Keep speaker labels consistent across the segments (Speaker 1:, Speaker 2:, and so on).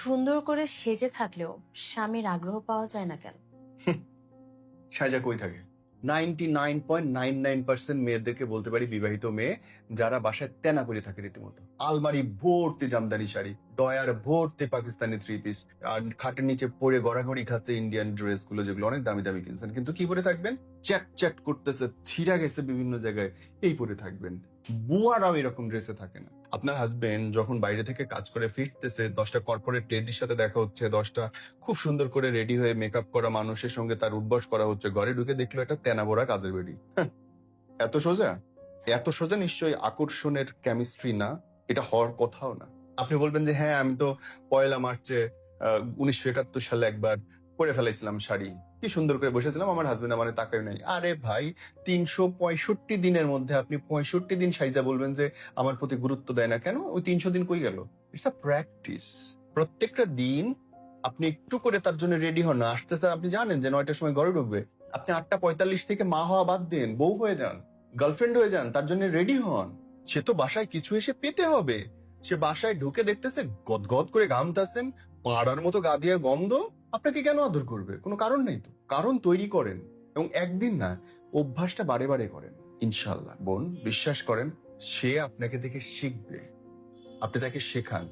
Speaker 1: সুন্দর করে সেজে থাকলেও স্বামীর আগ্রহ পাওয়া যায় না কেন?
Speaker 2: সাজা কই থাকে? 99.99% মেয়েদেরকে বলতে পারি, বিবাহিত মেয়ে যারা বাসায় তেনা করে থাকে রীতিমতো। আলমারি ভর্তি জামদানি শাড়ি, ডয়ার ভর্তি পাকিস্তানি থ্রি পিস, আর খাটের নিচে পড়ে গড়াগড়ি খাচ্ছে ইন্ডিয়ান ড্রেস গুলো, যেগুলো অনেক দামি দামি কিনছেন, কিন্তু কি পরে থাকবেন? চ্যাট চ্যাট করতেছে, ছিঁড়া গেছে বিভিন্ন জায়গায়, এই পরে থাকবেন। বুয়ারাও এরকম ড্রেসে থাকে না। আপনার হাজবেন্ড যখন বাইরে থেকে কাজ করে ফিরতেছে, 10টা কর্পোরেট লেডির সাথে দেখা হচ্ছে, 10টা খুব সুন্দর করে রেডি হয়ে মেকআপ করা মানুষের সঙ্গে তার উঠবস করা হচ্ছে, ঘরে ঢুকে দেখলো একটা তেনাবোরা কাজের বেড়ি। এত সোজা? এত সোজা নিশ্চয়ই আকর্ষণের কেমিস্ট্রি না, এটা হওয়ার কথাও না। আপনি বলবেন যে হ্যাঁ, আমি তো 1 মার্চে 1971 সালে একবার পরে ফেলাইছিলাম শাড়ি, কি সুন্দর করে বসেছিলাম, আমার হাজবেন্ড আমার তাকাই নাই। আরে ভাই, 365 দিনের মধ্যে আপনি 65 দিন সাইজা বলবেন যে আমার প্রতি গুরুত্ব দেয় না কেন? ওই 300 দিন কই গেল? It's a practice. প্রত্যেকটা দিন আপনি একটু করে তার জন্য রেডি হন না। আসতে স্যার আপনি জানেন যে 9টার সময় ঘরে ঢুকবে, আপনি 8টা 45 থেকে মা হওয়া বাদ দেন, বউ হয়ে যান, গার্লফ্রেন্ড হয়ে যান, তার জন্য রেডি হন। সে তো বাসায় কিছু এসে পেতে হবে। সে বাসায় ঢুকে দেখতেছে গদগদ করে ঘামতাছেন, পাড়ার মতো গা দিয়ে গন্ধ, আপনাকে কেন আদর করবে? কোনো কারণ নেই তো। কারণ তৈরি করেন, এবং একদিন না, অভ্যাসটা বারে বারে করেন। ইনশাল্লাহ বোন, বিশ্বাস করেন, সে আপনাকে দেখে শিখবে। আপনি তাকে শেখান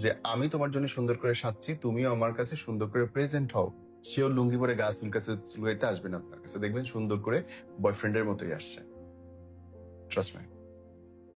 Speaker 2: যে আমি তোমার জন্য সুন্দর করে সাজছি, তুমিও আমার কাছে সুন্দর করে প্রেজেন্ট হও। সেও লুঙ্গি পরে গা চুলকাইতে আসবে না আপনার কাছে, দেখবেন সুন্দর করে বয়ফ্রেন্ডের মতোই আসছে। Trust me.